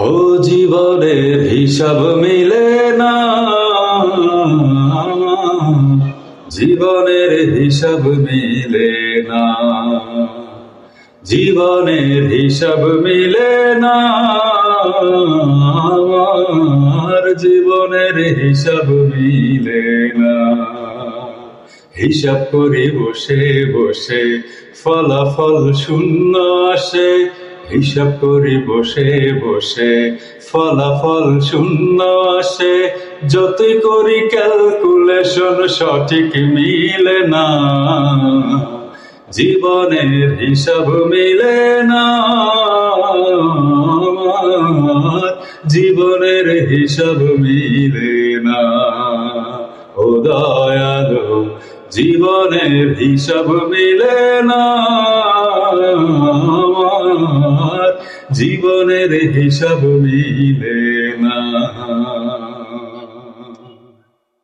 ও জীবনের হিসাব মিলে না, জীবনের হিসাব মিলে না, জীবনের হিসাব মিলে না, আমার জীবনের হিসাব মিলে না। হিসাব করি বসে বসে ফলাফল শূন্য আসে, হিসাব করি বসে বসে ফলাফল শূন্য আসে, যতই করি ক্যালকুলেশন সঠিক মিলে না, জীবনের হিসাব মিলে না, জীবনের হিসাব মিলে না। ও দয়ালু, জীবনের হিসাব মিলে না, জীবনের হিসাব মিলে না।